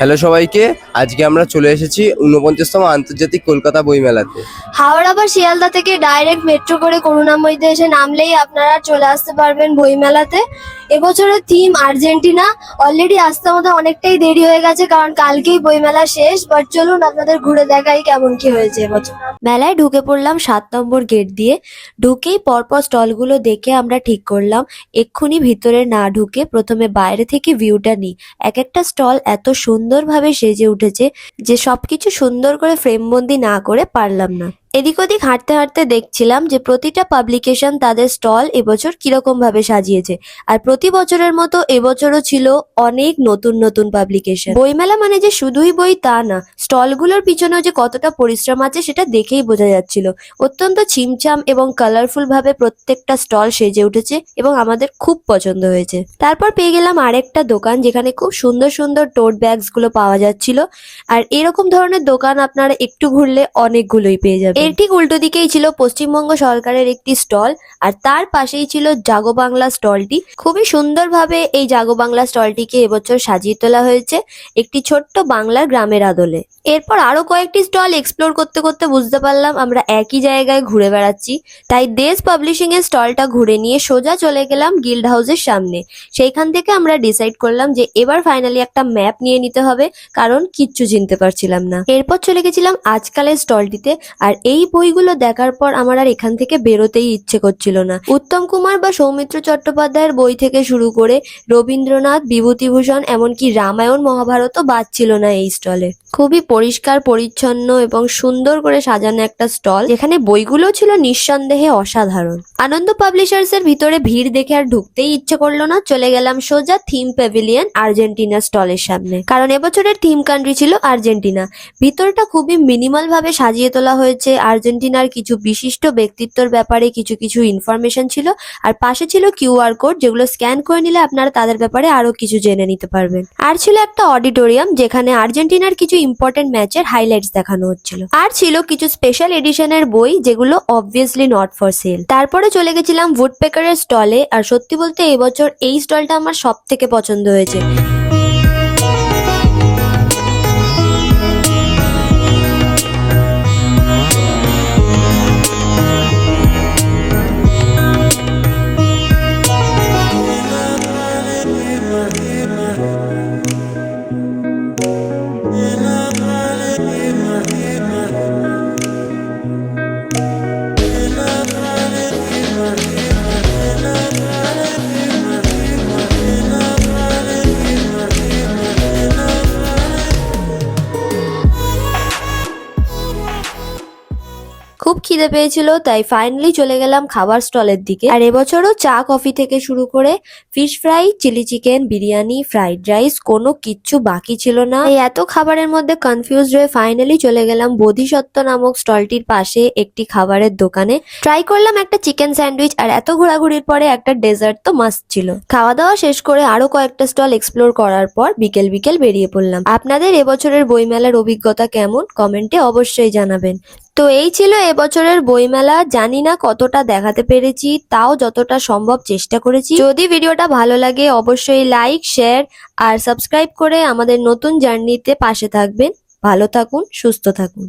Hello সবাইকে, আজকে আমরা চলে এসেছি 49তম আন্তর্জাতিক কলকাতা বইমেলাতে। হাওড়া বা শিয়ালদা থেকে ডাইরেক্ট মেট্রো করে করুণাময়ীতে এসে নামলেই আপনারা চলে আসতে পারবেন বইমেলাতে। এবছরের থিম আর্জেন্টিনা। অলরেডি আসতে আমাদের অনেকটাই দেরি হয়ে গেছে, কারণ কালকেই বইমেলা শেষ। বাট চলুন আপনাদের ঘুরে দেখাই কেমন কি হয়েছে এবছর। মেলায় ঢুকে পড়লাম 7 নম্বর গেট দিয়ে। ঢুকেই পরপর স্টলগুলো দেখে আমরা ঠিক করলাম এক্ষুনি ভিতরে না ঢুকে প্রথমে বাইরে থেকে ভিউটা নিই। এক একটা স্টল এত সুন্দরভাবে সেজে উঠেছে যে সবকিছু সুন্দর করে ফ্রেমবন্দি না করে পারলাম না। এদিক ওদিক হাঁটতে হাঁটতে দেখছিলাম যে প্রতিটা পাবলিকেশন তাদের স্টল এবছর কিরকম ভাবে সাজিয়েছে। আর প্রতি বছরের মতো এবছরও ছিল অনেক নতুন নতুন পাবলিকেশন। বইমেলা মানে যে শুধুই বই তা না, স্টলগুলোর পিছনেও যে কতটা পরিশ্রম আছে সেটা দেখেই বোঝা যাচ্ছিল। অত্যন্ত ছিমছাম এবং কালারফুল ভাবে প্রত্যেকটা স্টল সেজে উঠেছে এবং আমাদের খুব পছন্দ হয়েছে। তারপর পেয়ে গেলাম আরেকটা দোকান যেখানে খুব সুন্দর সুন্দর টোট ব্যাগস গুলো পাওয়া যাচ্ছিল। আর এরকম ধরনের দোকান আপনারা একটু ঘুরলে অনেকগুলোই পেয়ে যাবেন। এর ঠিক উল্টো দিকেই ছিল পশ্চিমবঙ্গ সরকারের একটি স্টল, আর তার পাশেই ছিল জাগো বাংলা স্টলটি। খুবই সুন্দরভাবে এই জাগো বাংলা স্টলটিকে এবছর সাজিয়ে তোলা হয়েছে একটি ছোট্ট বাংলার গ্রামের আদলে। এরপর আরো কয়েকটি স্টল এক্সপ্লোর করতে করতে বুঝতে পারলাম আমরা একই জায়গায় ঘুরে বেড়াচ্ছি। তাই দেশ পাবলিশিং এর স্টলটা ঘুরে নিয়ে সোজা চলে গেলাম গিল্ড হাউসের সামনে। সেইখান থেকে আমরা ডিসাইড করলাম যে এবার ফাইনালি একটা ম্যাপ নিয়ে নিতে হবে, কারণ কিচ্ছু চিনতে পারছিলাম না। এরপর চলে গেছিলাম আজকালের স্টলটিতে। আর এই বইগুলো দেখার পর আমার আর এখান থেকে বেরোতেই ইচ্ছে করছিল না। উত্তম কুমার বা সৌমিত্র চট্টোপাধ্যায়ের বই থেকে শুরু করে রবীন্দ্রনাথ, বিভূতিভূষণ, এমনকি রামায়ণ মহাভারতও বাদ ছিল না এই স্টলে। খুবই পরিষ্কার পরিচ্ছন্ন এবং সুন্দর করে সাজানো একটা স্টল, যেখানে বইগুলো ছিল নিঃসন্দেহে অসাধারণ। আনন্দ পাবলিশার্স এর ভিতরে ভিড় দেখে আর ঢুকতেই ইচ্ছে করলো না। চলে গেলাম সোজা থিম প্যাভিলিয়ন আর্জেন্টিনা স্টলের সামনে, কারণ এবছরের থিম কান্ট্রি ছিল আর্জেন্টিনা। ভিতরটা খুবই মিনিমাল ভাবে সাজিয়ে তোলা হয়েছে। আর্জেন্টিনার কিছু বিশিষ্ট ব্যক্তিত্বর ব্যাপারে কিছু কিছু ইনফরমেশন ছিল, আর পাশে ছিল কিউআর কোড, যেগুলো স্ক্যান করে নিলে আপনারা তাদের ব্যাপারে আরো কিছু জেনে নিতে পারবেন। আর ছিল একটা অডিটোরিয়াম, যেখানে আর্জেন্টিনার কিছু ইম্পর্টেন্ট ম্যাচের হাইলাইটস দেখানো হচ্ছিল। আর ছিল কিছু স্পেশাল এডিশনের বই, যেগুলো অবভিয়াসলি নট ফর সেল। তারপরে চলে গেছিলাম উডপেকারের স্টলে। আর সত্যি বলতে এবছর এই স্টলটা আমার সব থেকে পছন্দ হয়েছে। খুব খিদে পেয়েছিল, তাই ফাইনালি চলে গেলাম খাবার স্টলের দিকে। আর এবছরও চা কফি থেকে শুরু করে fish fry, chilli chicken, biryani, fried rice কোনো কিচ্ছু বাকি ছিল না। এই এত খাবারের মধ্যে কনফিউজড হয়ে ফাইনালি চলে গেলাম বোধিসত্ত্ব নামক স্টলটির পাশে একটি খাবারের দোকানে। ট্রাই করলাম একটা চিকেন স্যান্ডউইচ, আর এত ঘোরাঘুরির পরে একটা ডেজার্ট তো মাস্ট ছিল। খাওয়া দাওয়া শেষ করে আরো কয়েকটা স্টল এক্সপ্লোর করার পর বিকেল বিকেল বেরিয়ে পড়লাম। আপনাদের এবছরের বইমেলার অভিজ্ঞতা কেমন কমেন্টে অবশ্যই জানাবেন। তো এই ছিল এবছরের বইমেলা। জানি না কতটা দেখাতে পেরেছি, তাও যতটা সম্ভব চেষ্টা করেছি। যদি ভিডিওটা ভালো লাগে অবশ্যই লাইক, শেয়ার আর সাবস্ক্রাইব করে আমাদের নতুন জার্নিতে পাশে থাকবেন। ভালো থাকুন, সুস্থ থাকুন।